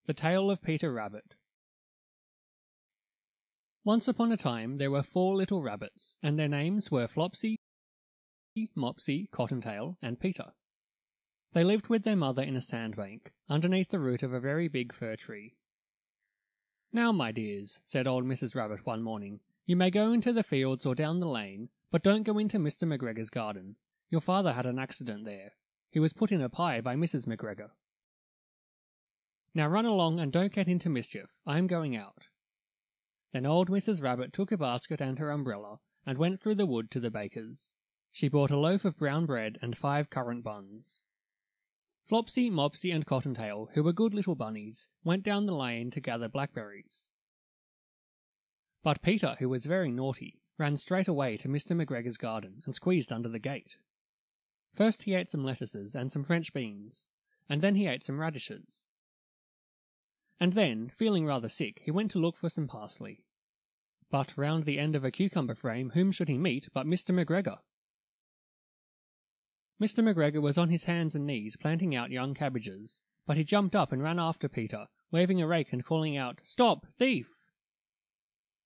The Tale of Peter Rabbit. Once upon a time there were 4 little rabbits, and their names were Flopsy, Mopsy, Cottontail, and Peter. They lived with their mother in a sandbank, underneath the root of a very big fir tree. "Now, my dears," said old Mrs. Rabbit one morning, "you may go into the fields or down the lane, but don't go into Mr. McGregor's garden. Your father had an accident there. He was put in a pie by Mrs. McGregor. Now run along and don't get into mischief. I am going out." Then old Mrs. Rabbit took a basket and her umbrella and went through the wood to the baker's. She bought a loaf of brown bread and 5 currant buns. Flopsy, Mopsy, and Cottontail, who were good little bunnies, went down the lane to gather blackberries. But Peter, who was very naughty, ran straight away to Mr. McGregor's garden and squeezed under the gate. First he ate some lettuces and some French beans, and then he ate some radishes. And then, feeling rather sick, he went to look for some parsley. But round the end of a cucumber frame whom should he meet but Mr. McGregor? Mr. McGregor was on his hands and knees planting out young cabbages, but he jumped up and ran after Peter, waving a rake and calling out, "Stop, thief!"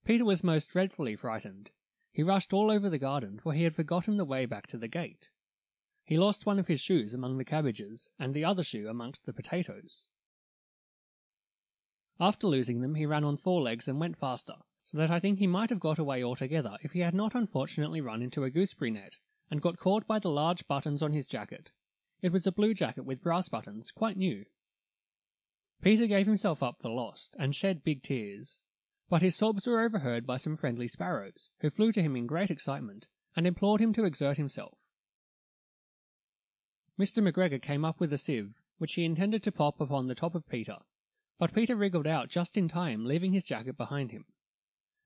Peter was most dreadfully frightened. He rushed all over the garden, for he had forgotten the way back to the gate. He lost one of his shoes among the cabbages, and the other shoe amongst the potatoes. After losing them, he ran on 4 legs and went faster, so that I think he might have got away altogether if he had not unfortunately run into a gooseberry net, and got caught by the large buttons on his jacket. It was a blue jacket with brass buttons, quite new. Peter gave himself up for lost, and shed big tears. But his sobs were overheard by some friendly sparrows, who flew to him in great excitement, and implored him to exert himself. Mr. McGregor came up with a sieve, which he intended to pop upon the top of Peter, but Peter wriggled out just in time, leaving his jacket behind him,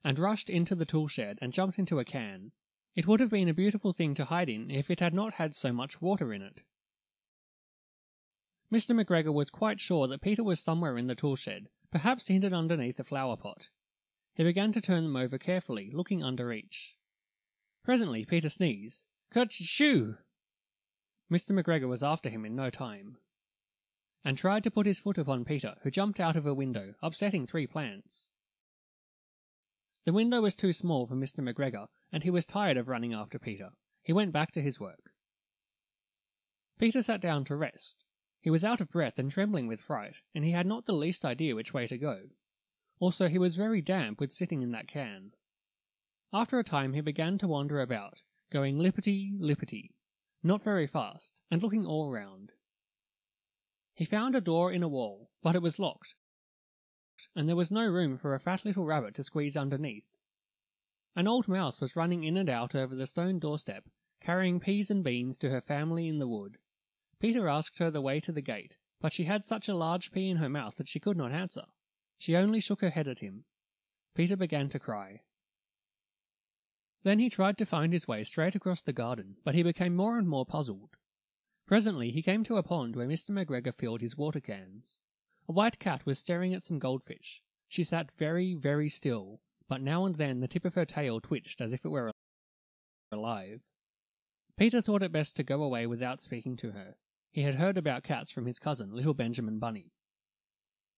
and rushed into the tool shed and jumped into a can. It would have been a beautiful thing to hide in if it had not had so much water in it. Mr. McGregor was quite sure that Peter was somewhere in the tool shed, perhaps hidden underneath a flower pot. He began to turn them over carefully, looking under each. Presently Peter sneezed. "Kerchoo!" Mr. McGregor was after him in no time, and tried to put his foot upon Peter, who jumped out of a window, upsetting 3 plants. The window was too small for Mr. McGregor, and he was tired of running after Peter. He went back to his work. Peter sat down to rest. He was out of breath and trembling with fright, and he had not the least idea which way to go. Also, he was very damp with sitting in that can. After a time he began to wander about, going lippity-lippity, not very fast, and looking all round. He found a door in a wall, but it was locked, and there was no room for a fat little rabbit to squeeze underneath. An old mouse was running in and out over the stone doorstep, carrying peas and beans to her family in the wood. Peter asked her the way to the gate, but she had such a large pea in her mouth that she could not answer. She only shook her head at him. Peter began to cry. Then he tried to find his way straight across the garden, but he became more and more puzzled. Presently he came to a pond where Mr. McGregor filled his water cans. A white cat was staring at some goldfish. She sat very, very still, but now and then the tip of her tail twitched as if it were alive. Peter thought it best to go away without speaking to her. He had heard about cats from his cousin, little Benjamin Bunny.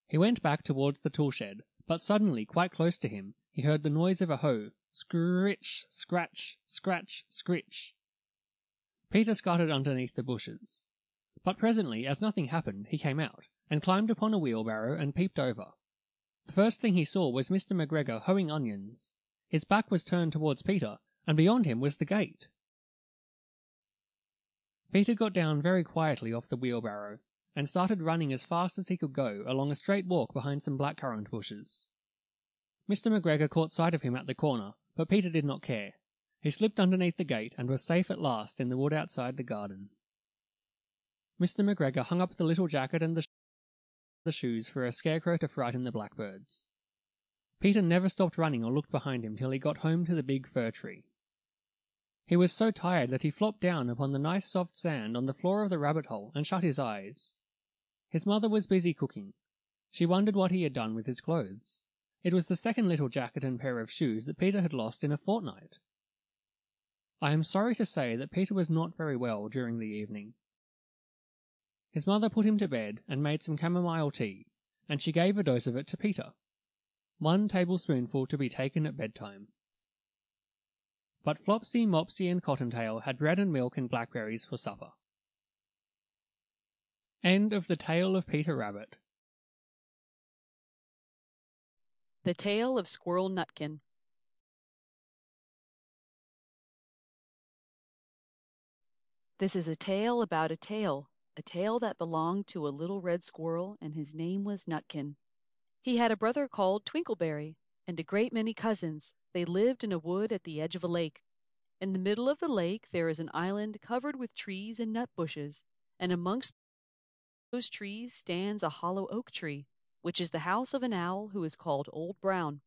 He went back towards the tool shed, but suddenly, quite close to him, he heard the noise of a hoe. Scritch, scratch, scratch, scritch. Peter scuttered underneath the bushes. But presently, as nothing happened, he came out, and climbed upon a wheelbarrow and peeped over. The first thing he saw was Mr. McGregor hoeing onions. His back was turned towards Peter, and beyond him was the gate. Peter got down very quietly off the wheelbarrow, and started running as fast as he could go along a straight walk behind some blackcurrant bushes. Mr. McGregor caught sight of him at the corner, but Peter did not care. He slipped underneath the gate and was safe at last in the wood outside the garden. Mr. McGregor hung up the little jacket and the shoes for a scarecrow to frighten the blackbirds. Peter never stopped running or looked behind him till he got home to the big fir tree. He was so tired that he flopped down upon the nice soft sand on the floor of the rabbit hole and shut his eyes. His mother was busy cooking. She wondered what he had done with his clothes. It was the second little jacket and pair of shoes that Peter had lost in a fortnight. I am sorry to say that Peter was not very well during the evening. His mother put him to bed and made some chamomile tea, and she gave a dose of it to Peter. 1 tablespoonful to be taken at bedtime. But Flopsy, Mopsy, and Cottontail had bread and milk and blackberries for supper. End of the Tale of Peter Rabbit. The Tale of Squirrel Nutkin. This is a tale about a tale that belonged to a little red squirrel, and his name was Nutkin. He had a brother called Twinkleberry, and a great many cousins. They lived in a wood at the edge of a lake. In the middle of the lake there is an island covered with trees and nut bushes, and amongst those trees stands a hollow oak tree, which is the house of an owl who is called Old Brown.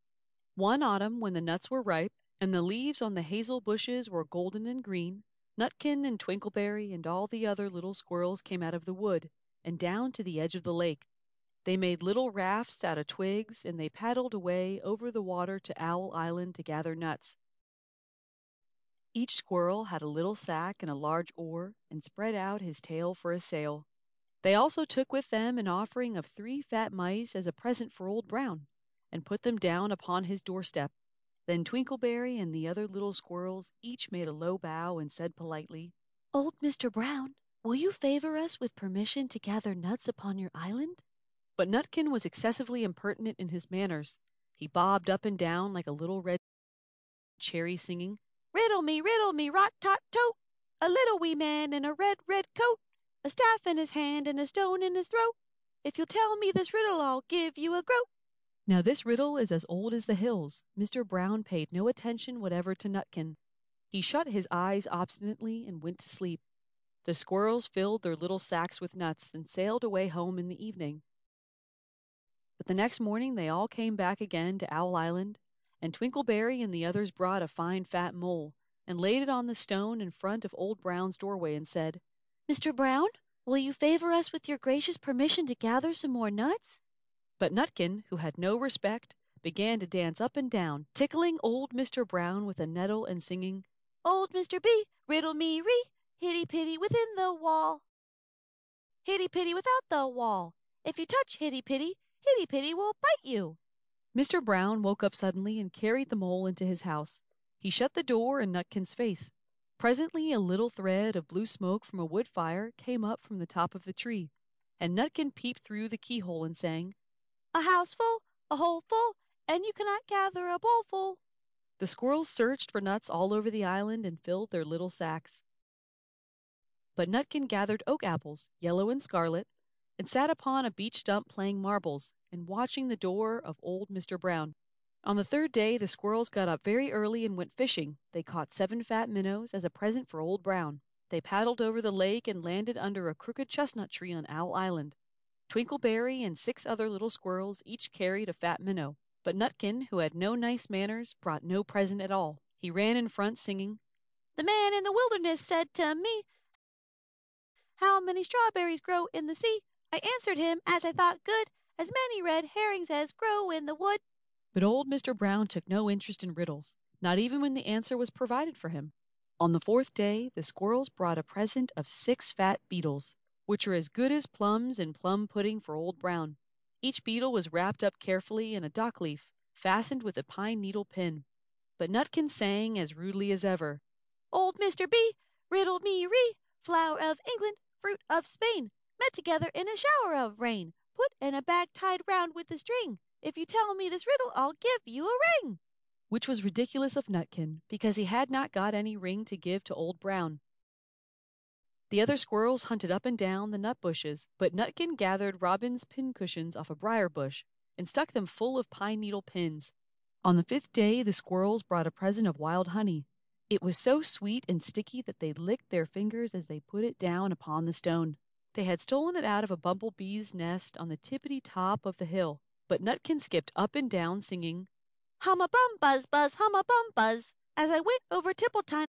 One autumn, when the nuts were ripe, and the leaves on the hazel bushes were golden and green, Nutkin and Twinkleberry and all the other little squirrels came out of the wood, and down to the edge of the lake. They made little rafts out of twigs, and they paddled away over the water to Owl Island to gather nuts. Each squirrel had a little sack and a large oar, and spread out his tail for a sail. They also took with them an offering of 3 fat mice as a present for Old Brown, and put them down upon his doorstep. Then Twinkleberry and the other little squirrels each made a low bow and said politely, "Old Mr. Brown, will you favor us with permission to gather nuts upon your island?" But Nutkin was excessively impertinent in his manners. He bobbed up and down like a little red cherry, singing, riddle me, rot-tot-tote, a little wee man in a red, red coat, a staff in his hand and a stone in his throat. If you'll tell me this riddle, I'll give you a groat." Now this riddle is as old as the hills. Mr. Brown paid no attention whatever to Nutkin. He shut his eyes obstinately and went to sleep. The squirrels filled their little sacks with nuts and sailed away home in the evening. But the next morning they all came back again to Owl Island, and Twinkleberry and the others brought a fine fat mole, and laid it on the stone in front of Old Brown's doorway, and said, "Mr. Brown, will you favor us with your gracious permission to gather some more nuts?" But Nutkin, who had no respect, began to dance up and down, tickling old Mr. Brown with a nettle and singing, "Old Mr. B, riddle me ree, hitty-pitty within the wall, hitty-pitty without the wall. If you touch hitty-pitty, hitty-pitty will bite you." Mr. Brown woke up suddenly and carried the mole into his house. He shut the door in Nutkin's face. Presently a little thread of blue smoke from a wood fire came up from the top of the tree, and Nutkin peeped through the keyhole and sang, "A house full, a hole full, and you cannot gather a bowlful." The squirrels searched for nuts all over the island and filled their little sacks. But Nutkin gathered oak apples, yellow and scarlet, and sat upon a beech stump playing marbles and watching the door of old Mr. Brown. On the 3rd day the squirrels got up very early and went fishing. They caught 7 fat minnows as a present for Old Brown. They paddled over the lake and landed under a crooked chestnut tree on Owl Island. Twinkleberry and 6 other little squirrels each carried a fat minnow, but Nutkin, who had no nice manners, brought no present at all. He ran in front singing, "The man in the wilderness said to me, 'How many strawberries grow in the sea?' I answered him as I thought good, 'As many red herrings as grow in the wood.'" But old Mr. Brown took no interest in riddles, not even when the answer was provided for him. On the 4th day the squirrels brought a present of 6 fat beetles, which are as good as plums and plum pudding for Old Brown. Each beetle was wrapped up carefully in a dock leaf, fastened with a pine needle pin. But Nutkin sang as rudely as ever, "Old Mr. B, riddle me ree, flower of England, fruit of Spain, met together in a shower of rain, put in a bag tied round with a string. If you tell me this riddle, I'll give you a ring." Which was ridiculous of Nutkin, because he had not got any ring to give to Old Brown. The other squirrels hunted up and down the nut bushes, but Nutkin gathered robin's pincushions off a briar bush and stuck them full of pine needle pins. On the 5th day the squirrels brought a present of wild honey. It was so sweet and sticky that they licked their fingers as they put it down upon the stone. They had stolen it out of a bumblebee's nest on the tippity top of the hill, but Nutkin skipped up and down singing, "Hum-a-bum, buzz, hum-a-bum, buzz. As I went over Tippletine,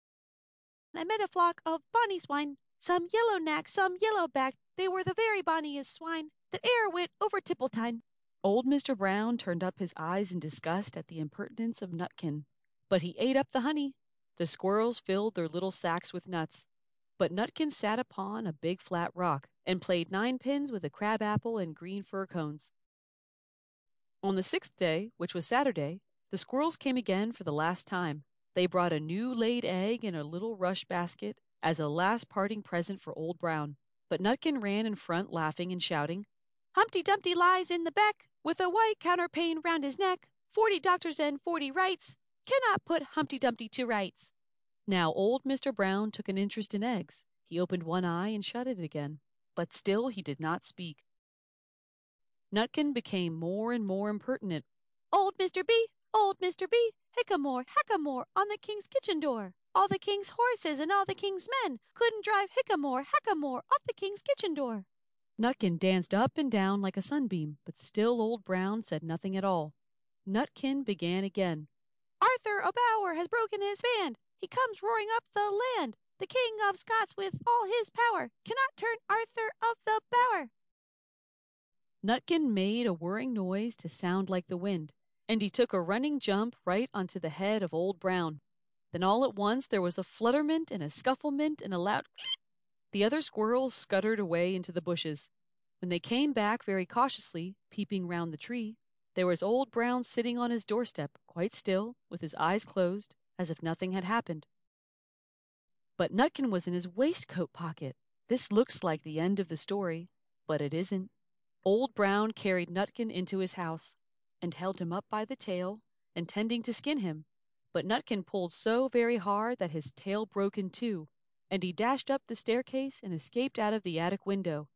I met a flock of bonny swine, some yellow-nacked, some yellow-backed. They were the very bonniest swine that e'er went over Tippletine." Old Mr. Brown turned up his eyes in disgust at the impertinence of Nutkin, but he ate up the honey. The squirrels filled their little sacks with nuts, but Nutkin sat upon a big flat rock and played 9 pins with a crab apple and green fir cones. On the 6th day, which was Saturday, the squirrels came again for the last time. They brought a new laid egg in a little rush basket as a last parting present for Old Brown. But Nutkin ran in front laughing and shouting, "Humpty Dumpty lies in the beck, with a white counterpane round his neck. 40 doctors and 40 wrights cannot put Humpty Dumpty to rights." Now old Mr. Brown took an interest in eggs. He opened one eye and shut it again, but still he did not speak. Nutkin became more and more impertinent. "Old Mr. B, old Mr. B, hickamore, hackamore on the king's kitchen door. All the king's horses and all the king's men couldn't drive hickamore, hackamore off the king's kitchen door." Nutkin danced up and down like a sunbeam, but still Old Brown said nothing at all. Nutkin began again. "Arthur O'Bower has broken his band. He comes roaring up the land. The King of Scots with all his power cannot turn Arthur of the Bower." Nutkin made a whirring noise to sound like the wind, and he took a running jump right onto the head of Old Brown. Then all at once there was a flutterment and a scufflement and a loud The other squirrels scuttered away into the bushes. When they came back very cautiously, peeping round the tree, there was Old Brown sitting on his doorstep, quite still, with his eyes closed, as if nothing had happened. But Nutkin was in his waistcoat pocket. This looks like the end of the story, but it isn't. Old Brown carried Nutkin into his house, and held him up by the tail, intending to skin him. But Nutkin pulled so very hard that his tail broke in two, and he dashed up the staircase and escaped out of the attic window.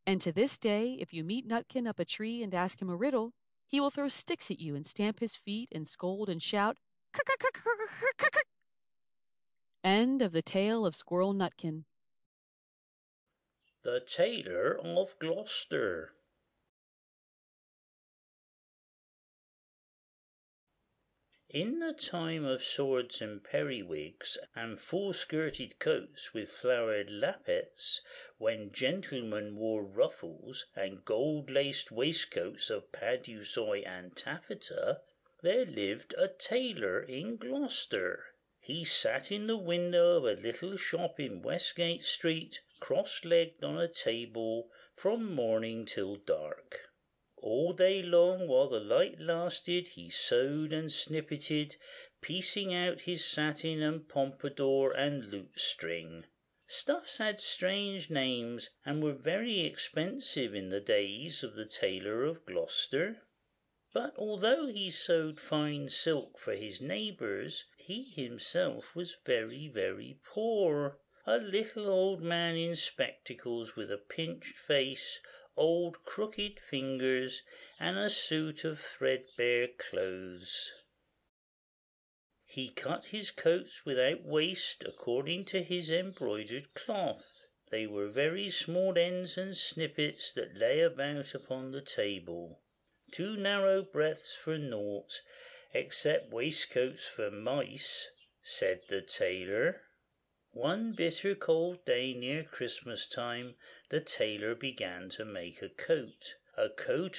And to this day, if you meet Nutkin up a tree and ask him a riddle, he will throw sticks at you and stamp his feet and scold and shout, "Cuck-cuck-cuck-cuck-cuck-cuck." End of the Tale of Squirrel Nutkin. The Tailor of Gloucester. In the time of swords and periwigs, and full-skirted coats with flowered lappets, when gentlemen wore ruffles and gold-laced waistcoats of paduasoy and taffeta, there lived a tailor in Gloucester. He sat in the window of a little shop in Westgate Street, cross-legged on a table, from morning till dark. All day long, while the light lasted, he sewed and snippeted, piecing out his satin and pompadour and lute-string. Stuffs had strange names, and were very expensive in the days of the Tailor of Gloucester. But although he sewed fine silk for his neighbours, he himself was very, very poor. A little old man in spectacles, with a pinched face, old crooked fingers, and a suit of threadbare clothes. He cut his coats without waste, according to his embroidered cloth. They were very small ends and snippets that lay about upon the table. 2 narrow breadths for naught, except waistcoats for mice, said the tailor. One bitter cold day near Christmas time, the tailor began to make a coat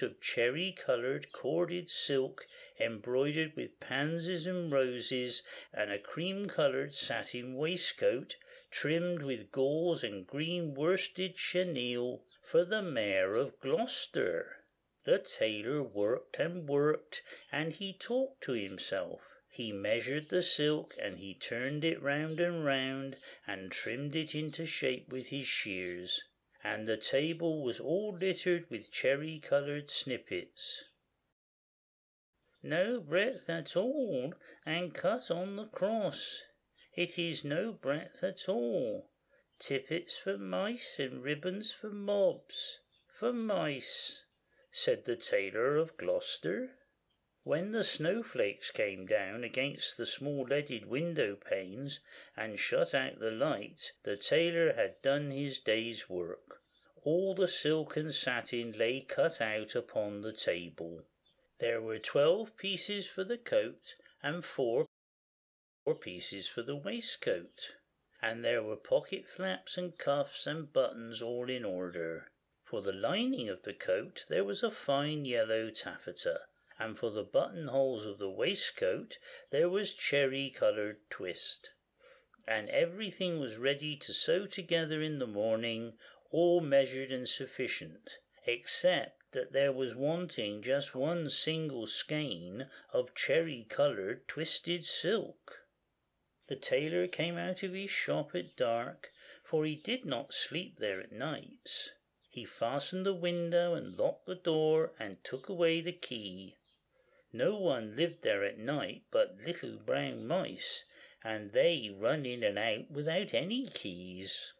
of cherry-coloured corded silk, embroidered with pansies and roses, and a cream-coloured satin waistcoat, trimmed with gauze and green worsted chenille, for the Mayor of Gloucester. The tailor worked and worked, and he talked to himself. He measured the silk, and he turned it round and round, and trimmed it into shape with his shears. And the table was all littered with cherry-coloured snippets. "No breadth at all, and cut on the cross. It is no breadth at all. Tippets for mice, and ribbons for mobs. For mice," said the Tailor of Gloucester. When the snowflakes came down against the small leaded window panes and shut out the light, the tailor had done his day's work. All the silk and satin lay cut out upon the table. There were 12 pieces for the coat, and 4 pieces for the waistcoat, and there were pocket flaps and cuffs and buttons all in order. For the lining of the coat there was a fine yellow taffeta, and for the buttonholes of the waistcoat there was cherry-coloured twist. And everything was ready to sew together in the morning, all measured and sufficient, except that there was wanting just one single skein of cherry-coloured twisted silk. The tailor came out of his shop at dark, for he did not sleep there at nights. He fastened the window and locked the door and took away the key. No one lived there at night but little brown mice, and they run in and out without any keys.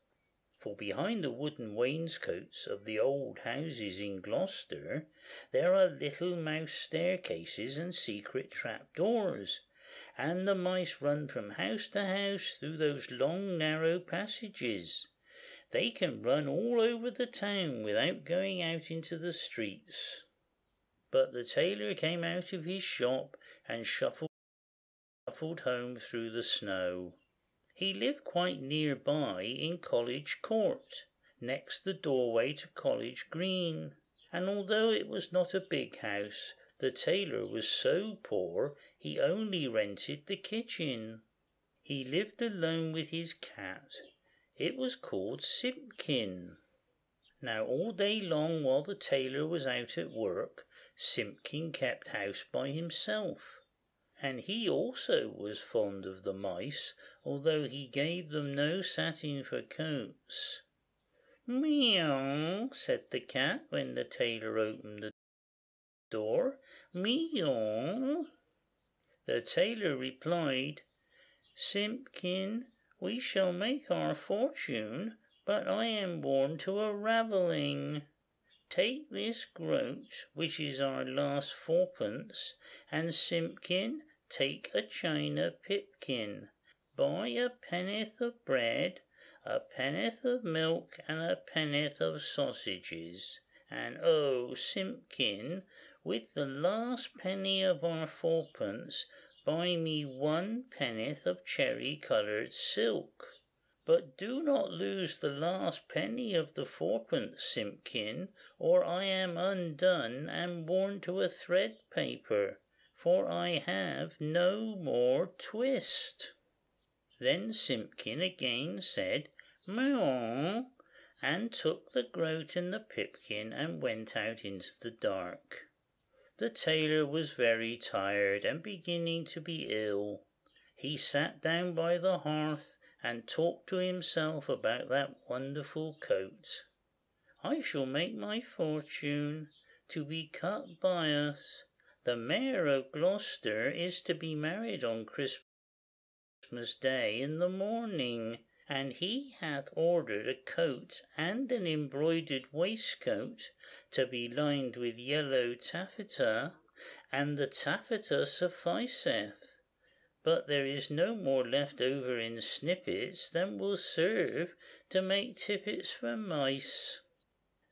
For behind the wooden wainscots of the old houses in Gloucester there are little mouse staircases and secret trap-doors, and the mice run from house to house through those long narrow passages. They can run all over the town without going out into the streets. But the tailor came out of his shop and shuffled home through the snow. He lived quite near by in College Court, next the doorway to College Green, and although it was not a big house, the tailor was so poor he only rented the kitchen. He lived alone with his cat. It was called Simpkin. Now all day long while the tailor was out at work, Simpkin kept house by himself. And he also was fond of the mice, although he gave them no satin for coats. "Meow," said the cat when the tailor opened the door. "Meow." The tailor replied, "Simpkin, we shall make our fortune, but I am worn to a ravelling. Take this groat, which is our last fourpence, and Simpkin, take a china pipkin. Buy a penn'orth of bread, a penn'orth of milk, and a penn'orth of sausages. And oh, Simpkin, with the last penny of our fourpence, buy me 1 penn'orth of cherry-coloured silk. But do not lose the last penny of the fourpence, Simpkin, or I am undone and worn to a thread paper, for I have no more twist." Then Simpkin again said, "Meow," and took the groat and the pipkin and went out into the dark. The tailor was very tired and beginning to be ill. He sat down by the hearth and talked to himself about that wonderful coat. "I shall make my fortune, to be cut by us. The Mayor of Gloucester is to be married on Christmas Day in the morning, and he hath ordered a coat and an embroidered waistcoat to be lined with yellow taffeta, and the taffeta sufficeth. But there is no more left over in snippets than will serve to make tippets for mice."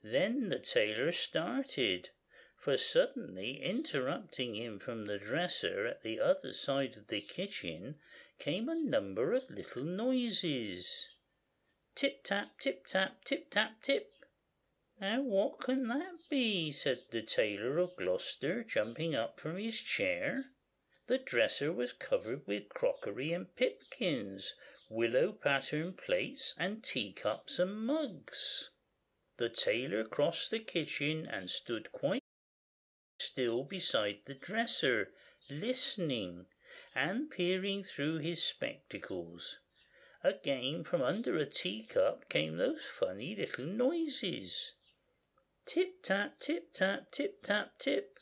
Then the tailor started, for suddenly interrupting him from the dresser at the other side of the kitchen came a number of little noises. Tip-tap, tip-tap, tip-tap, tip. "Now what can that be?" said the Tailor of Gloucester, jumping up from his chair. The dresser was covered with crockery and pipkins, willow pattern plates, and teacups and mugs. The tailor crossed the kitchen and stood quite still beside the dresser, listening, and peering through his spectacles. Again from under a teacup came those funny little noises. Tip-tap, tip-tap, tip-tap, tip.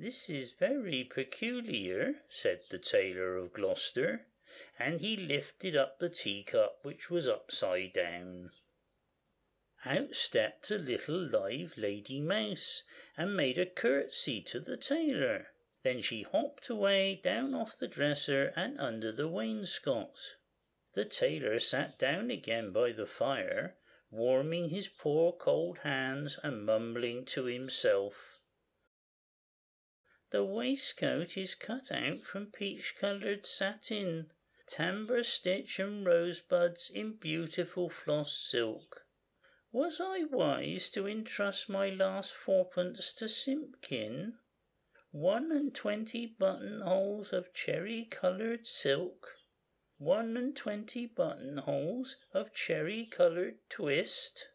"This is very peculiar," said the Tailor of Gloucester, and he lifted up the teacup, which was upside down. Out stepped a little live lady mouse, and made a curtsy to the tailor. Then she hopped away down off the dresser and under the wainscot. The tailor sat down again by the fire, warming his poor cold hands and mumbling to himself. "The waistcoat is cut out from peach-coloured satin, tambour stitch and rosebuds in beautiful floss silk. Was I wise to entrust my last fourpence to Simpkin? 21 buttonholes of cherry-coloured silk, 21 buttonholes of cherry-coloured twist.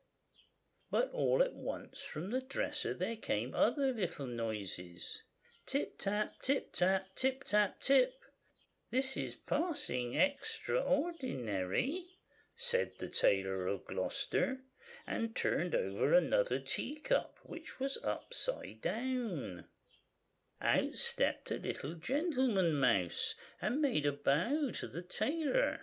But all at once from the dresser there came other little noises. Tip-tap, tip-tap, tip-tap, tip. "This is passing extraordinary," said the Tailor of Gloucester, and turned over another teacup, which was upside down. Out stepped a little gentleman mouse, and made a bow to the tailor.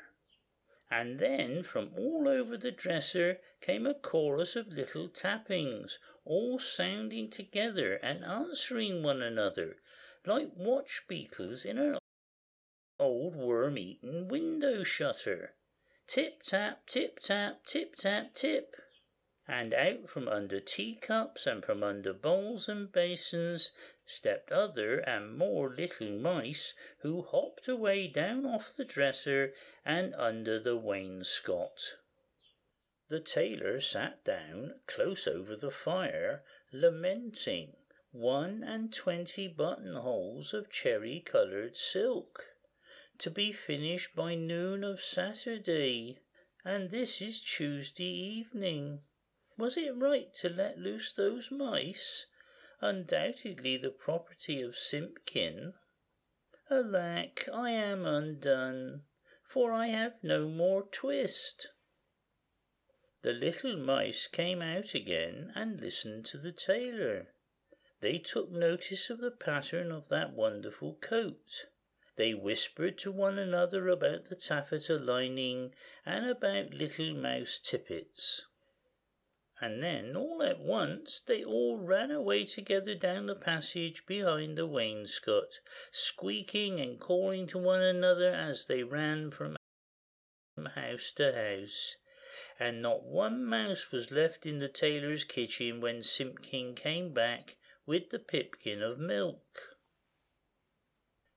And then from all over the dresser came a chorus of little tappings, all sounding together and answering one another, like watch beetles in an old worm-eaten window shutter. Tip-tap, tip-tap, tip-tap, tip. And out from under teacups and from under bowls and basins stepped other and more little mice, who hopped away down off the dresser and under the wainscot. The tailor sat down close over the fire, lamenting 21 buttonholes of cherry-coloured silk, to be finished by noon of Saturday, and this is Tuesday evening. Was it right to let loose those mice, undoubtedly the property of Simpkin? Alack, I am undone, for I have no more twist. The little mice came out again and listened to the tailor. They took notice of the pattern of that wonderful coat. They whispered to one another about the taffeta lining and about little mouse tippets. And then, all at once, they all ran away together down the passage behind the wainscot, squeaking and calling to one another as they ran from house to house. And not one mouse was left in the tailor's kitchen when Simpkin came back with the pipkin of milk.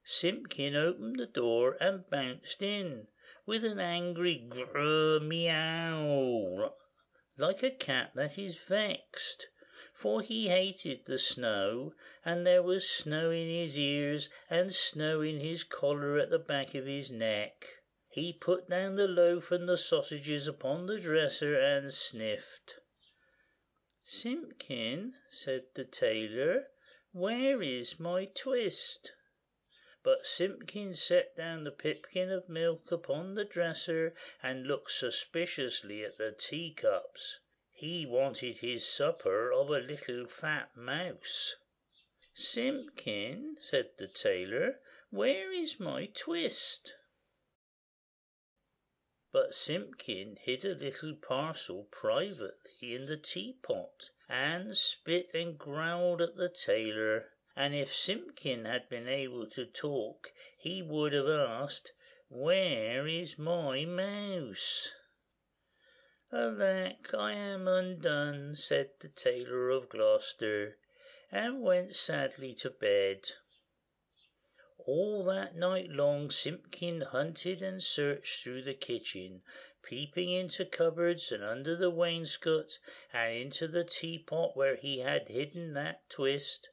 Simpkin opened the door and bounced in, with an angry grrr-meow, like a cat that is vexed, for he hated the snow, and there was snow in his ears and snow in his collar at the back of his neck. He put down the loaf and the sausages upon the dresser and sniffed. "Simpkin," said the tailor, "where is my twist?" But Simpkin set down the pipkin of milk upon the dresser and looked suspiciously at the teacups. He wanted his supper of a little fat mouse. "Simpkin," said the tailor, "where is my twist?" But Simpkin hid a little parcel privately in the teapot, and spit and growled at the tailor. And if Simpkin had been able to talk, he would have asked, "Where is my mouse?" "Alack, I am undone," said the Tailor of Gloucester, and went sadly to bed. All that night long Simpkin hunted and searched through the kitchen, peeping into cupboards and under the wainscot, and into the teapot where he had hidden that twist,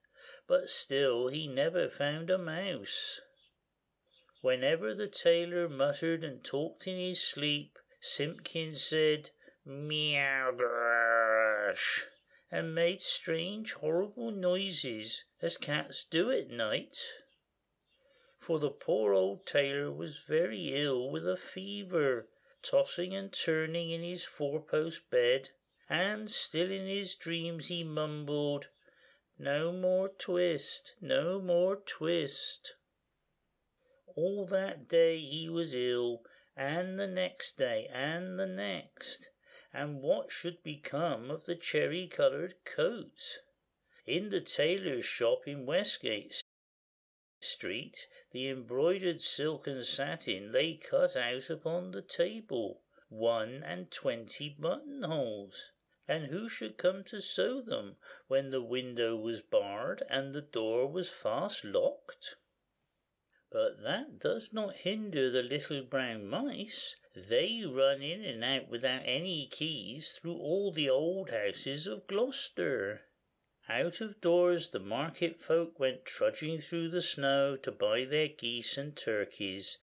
but still he never found a mouse. Whenever the tailor muttered and talked in his sleep, Simpkin said, "Meow grash," and made strange horrible noises, as cats do at night. For the poor old tailor was very ill with a fever, tossing and turning in his four-post bed, and still in his dreams he mumbled, "No more twist, no more twist." All that day he was ill, and the next day, and the next, and what should become of the cherry-coloured coat? In the tailor's shop in Westgate Street the embroidered silk and satin lay cut out upon the table, 21 buttonholes, and who should come to sew them when the window was barred and the door was fast locked? But that does not hinder the little brown mice. They run in and out without any keys through all the old houses of Gloucester. Out of doors the market folk went trudging through the snow to buy their geese and turkeys,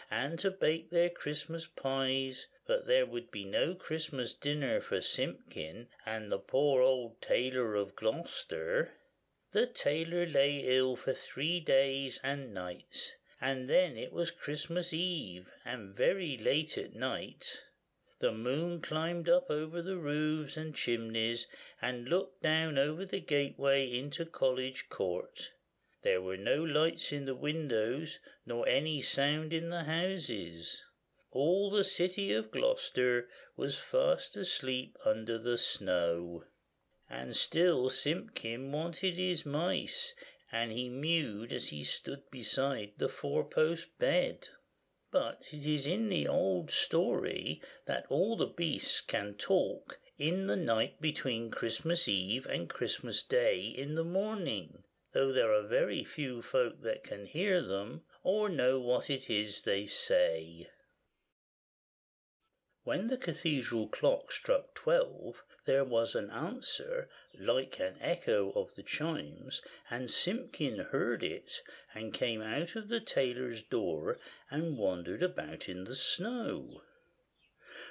and to bake their Christmas pies, but there would be no Christmas dinner for Simpkin and the poor old Tailor of Gloucester. The tailor lay ill for 3 days and nights, and then it was Christmas Eve, and very late at night. The moon climbed up over the roofs and chimneys and looked down over the gateway into College Court. There were no lights in the windows, nor any sound in the houses. All the city of Gloucester was fast asleep under the snow. And still Simpkin wanted his mice, and he mewed as he stood beside the 4-post bed. But it is in the old story that all the beasts can talk in the night between Christmas Eve and Christmas Day in the morning, though there are very few folk that can hear them or know what it is they say. When the cathedral clock struck 12, there was an answer like an echo of the chimes, and Simpkin heard it, and came out of the tailor's door and wandered about in the snow.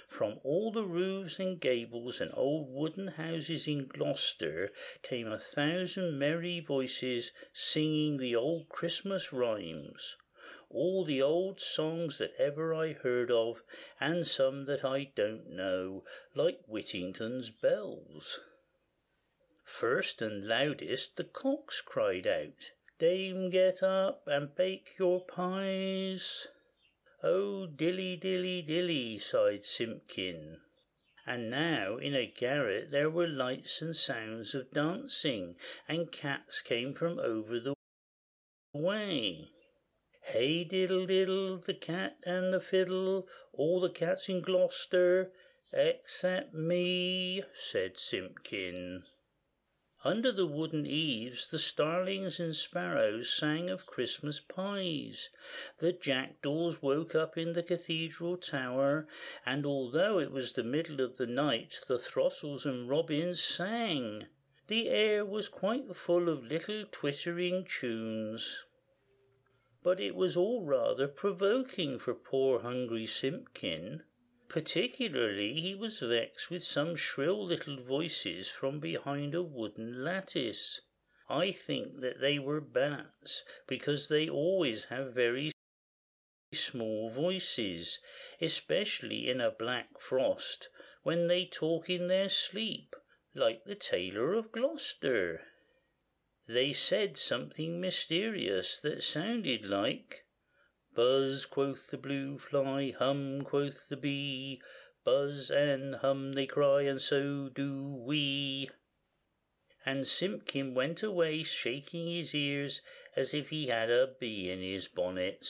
From all the roofs and gables and old wooden houses in Gloucester came 1,000 merry voices singing the old Christmas rhymes, all the old songs that ever I heard of, and some that I don't know, like Whittington's bells. First and loudest the cocks cried out, "Dame, get up and bake your pies." "Oh, dilly, dilly, dilly," sighed Simpkin. And now in a garret there were lights and sounds of dancing, and cats came from over the way. "Hey diddle diddle, the cat and the fiddle, all the cats in Gloucester, except me," said Simpkin. Under the wooden eaves the starlings and sparrows sang of Christmas pies. The jackdaws woke up in the cathedral tower, and although it was the middle of the night, the throstles and robins sang. The air was quite full of little twittering tunes. But it was all rather provoking for poor hungry Simpkin. Particularly he was vexed with some shrill little voices from behind a wooden lattice. I think that they were bats, because they always have very small voices, especially in a black frost, when they talk in their sleep, like the Tailor of Gloucester. They said something mysterious that sounded like, "Buzz, quoth the blue fly, hum, quoth the bee, buzz and hum they cry, and so do we." And Simpkin went away shaking his ears as if he had a bee in his bonnet.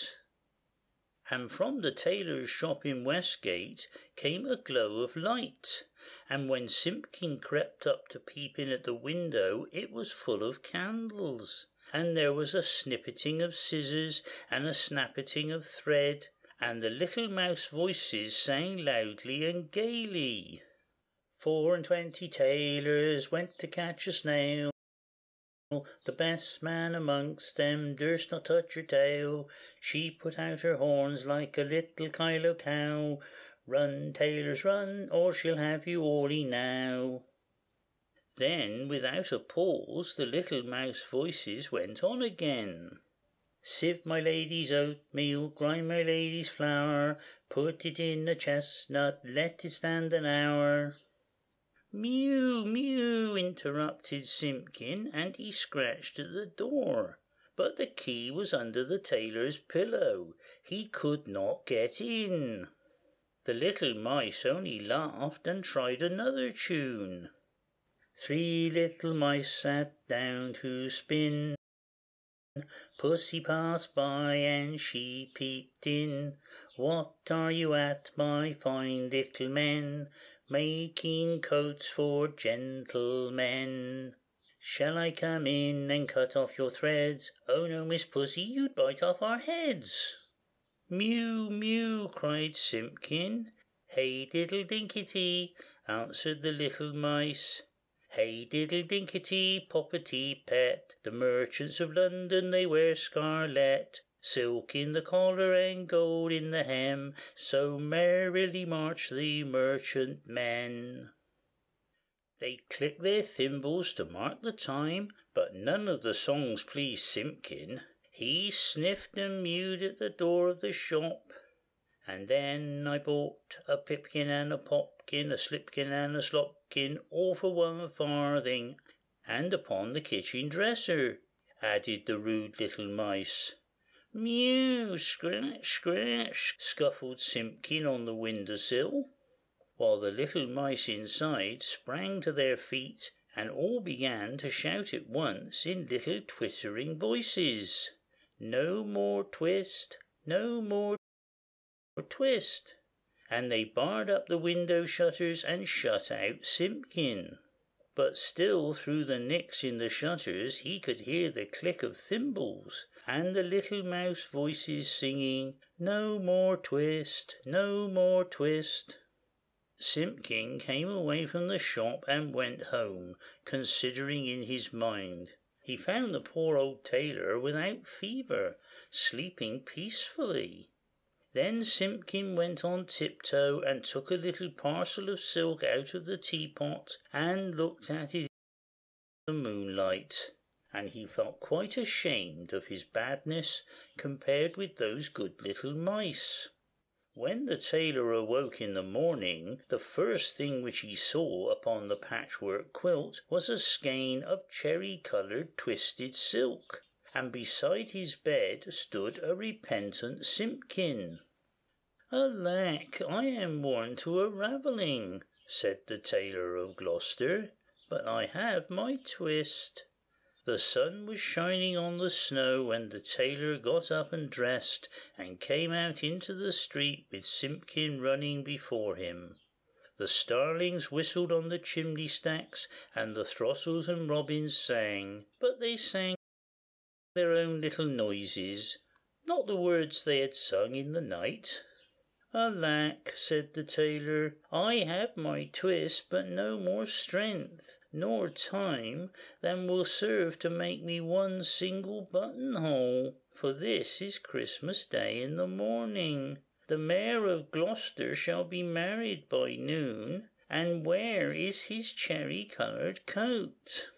And from the tailor's shop in Westgate came a glow of light, and when Simpkin crept up to peep in at the window it was full of candles, and there was a snippeting of scissors and a snappeting of thread, and the little mouse voices sang loudly and gaily. 420 tailors went to catch a snail, the best man amongst them durst not touch her tail. She put out her horns like a little Kylo cow. Run, tailors, run, or she'll have you all now. Then, without a pause, the little mouse voices went on again. Sieve my lady's oatmeal, grind my lady's flour, put it in a chestnut, let it stand an hour. "Mew, mew," interrupted Simpkin, and he scratched at the door. But the key was under the tailor's pillow. He could not get in. The little mice only laughed and tried another tune. 3 little mice sat down to spin. Pussy passed by and she peeped in. "What are you at, my fine little men? Making coats for gentlemen. Shall I come in and cut off your threads? Oh no, Miss Pussy, you'd bite off our heads." "Mew, mew," cried Simpkin. "Hey diddle dinkety," answered the little mice. "Hey diddle dinkety, poppety pet, the merchants of London they wear scarlet. Silk in the collar and gold in the hem, so merrily march the merchantmen. They clicked their thimbles to mark the time, but none of the songs pleased Simpkin. He sniffed and mewed at the door of the shop. And then I bought a pipkin and a popkin, a slipkin and a slopkin, all for 1 farthing, and upon the kitchen dresser, added the rude little mice. Mew, scratch, scratch, scuffled Simpkin on the window-sill, while the little mice inside sprang to their feet and all began to shout at once in little twittering voices, "No more twist, no more twist," and they barred up the window shutters and shut out Simpkin. But still through the nicks in the shutters he could hear the click of thimbles, and the little mouse voices singing, "No more twist, no more twist." Simpkin came away from the shop and went home, considering in his mind. He found the poor old tailor without fever, sleeping peacefully. Then Simpkin went on tiptoe and took a little parcel of silk out of the teapot and looked at it in the moonlight, and he felt quite ashamed of his badness compared with those good little mice. When the tailor awoke in the morning, the first thing which he saw upon the patchwork quilt was a skein of cherry-coloured twisted silk, and beside his bed stood a repentant Simpkin. "Alack, I am worn to a ravelling," said the Tailor of Gloucester, "but I have my twist." The sun was shining on the snow when the tailor got up and dressed and came out into the street with Simpkin running before him. The starlings whistled on the chimney stacks, and the throstles and robins sang, but they sang their own little noises, not the words they had sung in the night. "Alack," said the tailor, "I have my twist, but no more strength nor time than will serve to make me one single buttonhole, for this is Christmas Day in the morning. The Mayor of Gloucester shall be married by noon, and where is his cherry-coloured coat?"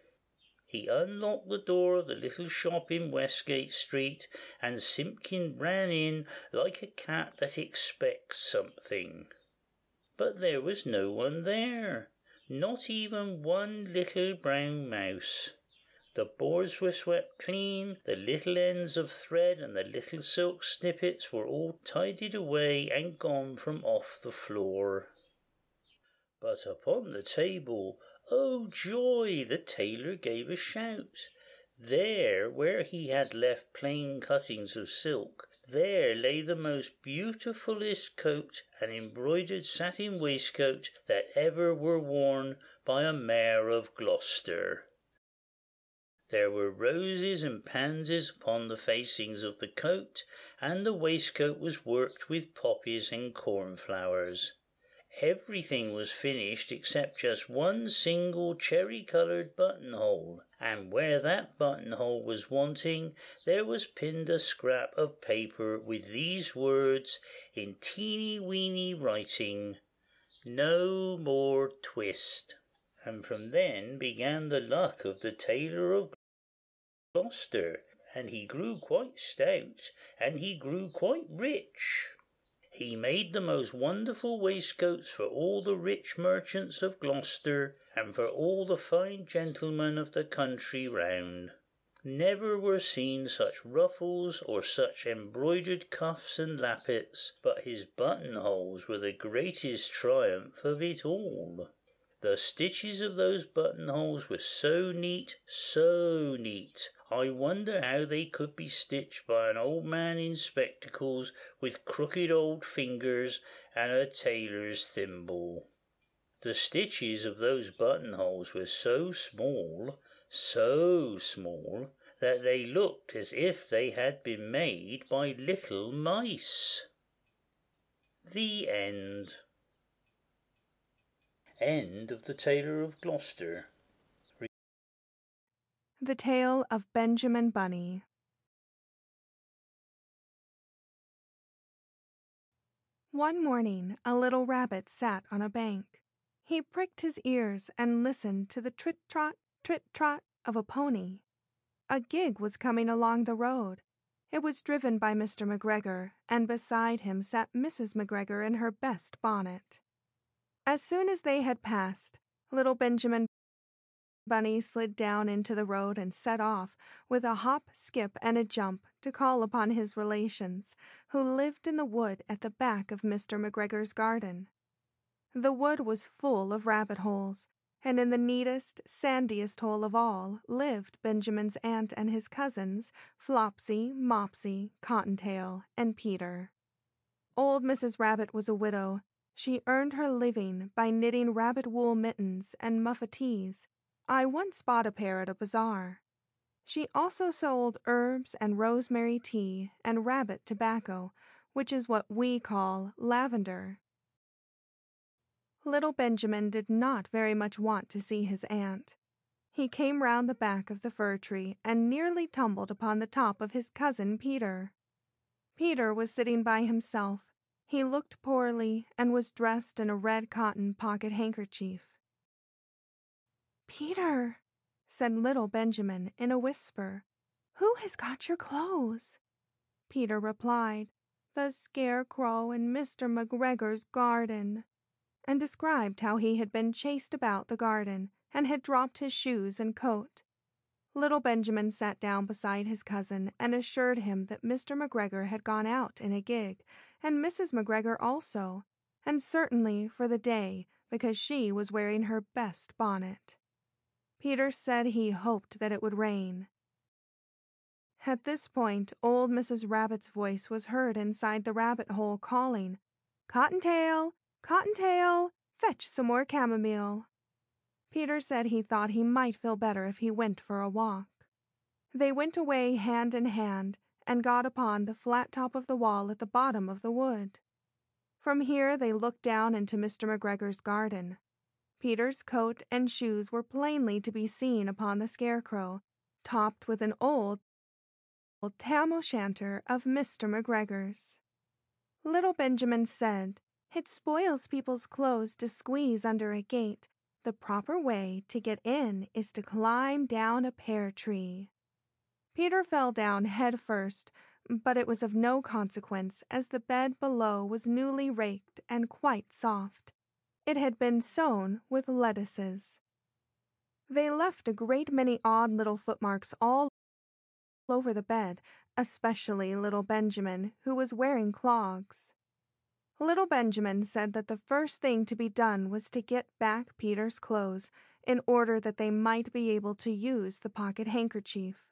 He unlocked the door of the little shop in Westgate Street, and Simpkin ran in like a cat that expects something. But there was no one there, not even one little brown mouse. The boards were swept clean, the little ends of thread and the little silk snippets were all tidied away and gone from off the floor. But upon the table, oh joy! the tailor gave a shout. There, where he had left plain cuttings of silk, there lay the most beautifullest coat and embroidered satin waistcoat that ever were worn by a Mayor of Gloucester. There were roses and pansies upon the facings of the coat, and the waistcoat was worked with poppies and cornflowers. Everything was finished except just one single cherry-coloured buttonhole, and where that buttonhole was wanting there was pinned a scrap of paper with these words in teeny-weeny writing, "No more twist." And from then began the luck of the Tailor of Gloucester, and he grew quite stout, and he grew quite rich. He made the most wonderful waistcoats for all the rich merchants of Gloucester, and for all the fine gentlemen of the country round. Never were seen such ruffles or such embroidered cuffs and lappets, but his buttonholes were the greatest triumph of it all. The stitches of those buttonholes were so neat, I wonder how they could be stitched by an old man in spectacles with crooked old fingers and a tailor's thimble. The stitches of those buttonholes were so small, that they looked as if they had been made by little mice. The end. End of the Tailor of Gloucester. The Tale of Benjamin Bunny. One morning, a little rabbit sat on a bank. He pricked his ears and listened to the trit-trot of a pony. A gig was coming along the road. It was driven by Mr. McGregor, and beside him sat Mrs. McGregor in her best bonnet. As soon as they had passed, little Benjamin Bunny slid down into the road and set off, with a hop, skip, and a jump, to call upon his relations, who lived in the wood at the back of Mr. McGregor's garden. The wood was full of rabbit holes, and in the neatest, sandiest hole of all lived Benjamin's aunt and his cousins, Flopsy, Mopsy, Cottontail, and Peter. Old Mrs. Rabbit was a widow. She earned her living by knitting rabbit wool mittens and muffetees. I once bought a pair at a bazaar. She also sold herbs and rosemary tea and rabbit tobacco, which is what we call lavender. Little Benjamin did not very much want to see his aunt. He came round the back of the fir tree and nearly tumbled upon the top of his cousin Peter. Peter was sitting by himself. He looked poorly and was dressed in a red cotton pocket handkerchief. "Peter," said little Benjamin in a whisper, "who has got your clothes?" Peter replied, "The Scarecrow in Mr. McGregor's garden," and described how he had been chased about the garden and had dropped his shoes and coat. Little Benjamin sat down beside his cousin and assured him that Mr. McGregor had gone out in a gig, and Mrs. McGregor also, and certainly for the day, because she was wearing her best bonnet. Peter said he hoped that it would rain. At this point, old Mrs. Rabbit's voice was heard inside the rabbit hole calling, "Cottontail, Cottontail, fetch some more chamomile." Peter said he thought he might feel better if he went for a walk. They went away hand in hand and got upon the flat top of the wall at the bottom of the wood. From here they looked down into Mr. McGregor's garden. Peter's coat and shoes were plainly to be seen upon the Scarecrow, topped with an old tam-o'-shanter of Mr. McGregor's. Little Benjamin said, "It spoils people's clothes to squeeze under a gate. The proper way to get in is to climb down a pear tree." Peter fell down head first, but it was of no consequence, as the bed below was newly raked and quite soft. It had been sown with lettuces. They left a great many odd little footmarks all over the bed, especially little Benjamin, who was wearing clogs. Little Benjamin said that the first thing to be done was to get back Peter's clothes, in order that they might be able to use the pocket handkerchief.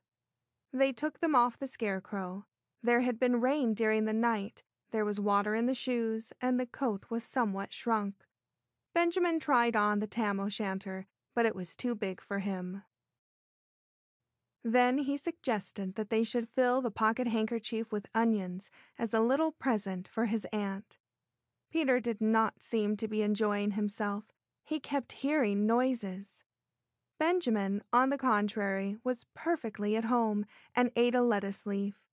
They took them off the Scarecrow. There had been rain during the night, there was water in the shoes, and the coat was somewhat shrunk. Benjamin tried on the tam-o'-shanter, but it was too big for him. Then he suggested that they should fill the pocket handkerchief with onions as a little present for his aunt. Peter did not seem to be enjoying himself. He kept hearing noises. Benjamin, on the contrary, was perfectly at home and ate a lettuce leaf.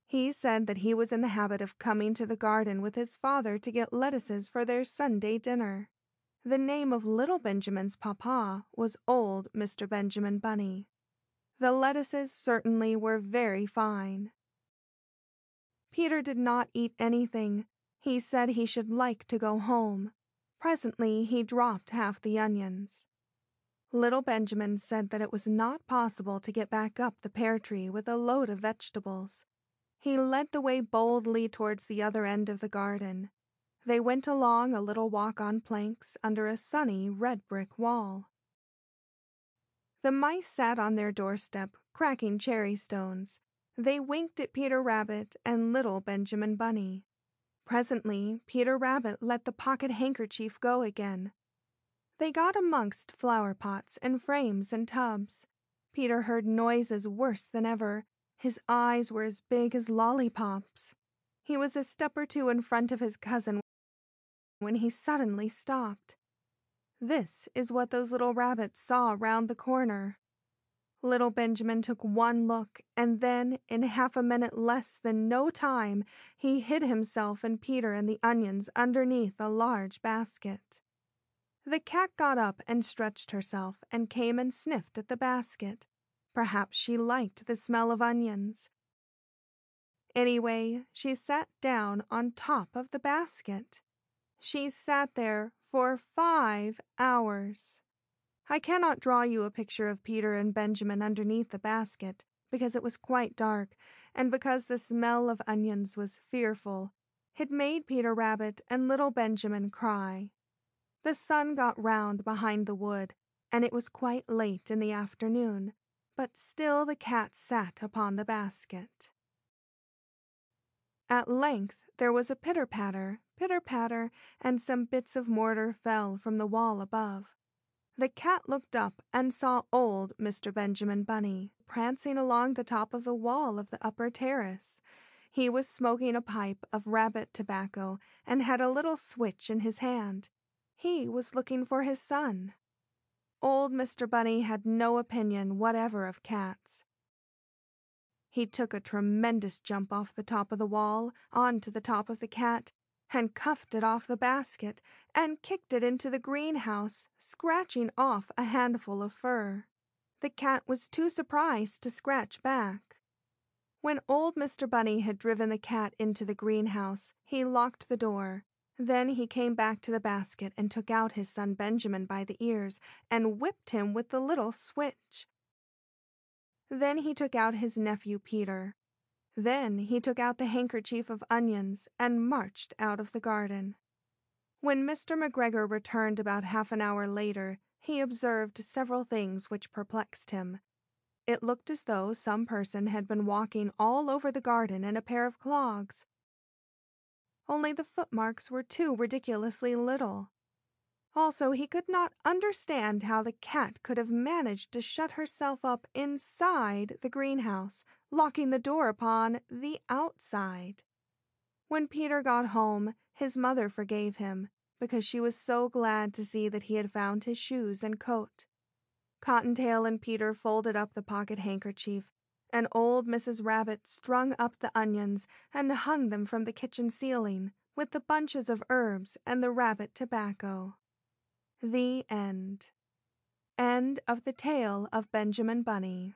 He said that he was in the habit of coming to the garden with his father to get lettuces for their Sunday dinner. The name of little Benjamin's papa was old Mr. Benjamin Bunny. The lettuces certainly were very fine. Peter did not eat anything. He said he should like to go home. Presently he dropped half the onions. Little Benjamin said that it was not possible to get back up the pear tree with a load of vegetables. He led the way boldly towards the other end of the garden. They went along a little walk on planks under a sunny red brick wall. The mice sat on their doorstep, cracking cherry stones. They winked at Peter Rabbit and little Benjamin Bunny. Presently, Peter Rabbit let the pocket handkerchief go again. They got amongst flower pots and frames and tubs. Peter heard noises worse than ever. His eyes were as big as lollipops. He was a step or two in front of his cousin when he suddenly stopped. This is what those little rabbits saw round the corner. Little Benjamin took one look, and then, in half a minute less than no time, he hid himself and Peter and the onions underneath a large basket. The cat got up and stretched herself and came and sniffed at the basket. Perhaps she liked the smell of onions. Anyway, she sat down on top of the basket. She sat there for 5 hours. I cannot draw you a picture of Peter and Benjamin underneath the basket, because it was quite dark, and because the smell of onions was fearful. It made Peter Rabbit and little Benjamin cry. The sun got round behind the wood, and it was quite late in the afternoon, but still the cat sat upon the basket. At length there was a pitter-patter, and some bits of mortar fell from the wall above. The cat looked up and saw old Mr. Benjamin Bunny prancing along the top of the wall of the upper terrace. He was smoking a pipe of rabbit tobacco and had a little switch in his hand. He was looking for his son. Old Mr. Bunny had no opinion whatever of cats. He took a tremendous jump off the top of the wall onto the top of the cat, and cuffed it off the basket, and kicked it into the greenhouse, scratching off a handful of fur. The cat was too surprised to scratch back. When old Mr. Bunny had driven the cat into the greenhouse, he locked the door. Then he came back to the basket and took out his son Benjamin by the ears and whipped him with the little switch. Then he took out his nephew Peter. Then he took out the handkerchief of onions and marched out of the garden. When Mr. McGregor returned about half an hour later, he observed several things which perplexed him. It looked as though some person had been walking all over the garden in a pair of clogs. Only the footmarks were too ridiculously little. Also, he could not understand how the cat could have managed to shut herself up inside the greenhouse, locking the door upon the outside. When Peter got home, his mother forgave him, because she was so glad to see that he had found his shoes and coat. Cottontail and Peter folded up the pocket handkerchief, and old Mrs. Rabbit strung up the onions and hung them from the kitchen ceiling, with the bunches of herbs and the rabbit tobacco. The end. End of the tale of Benjamin Bunny.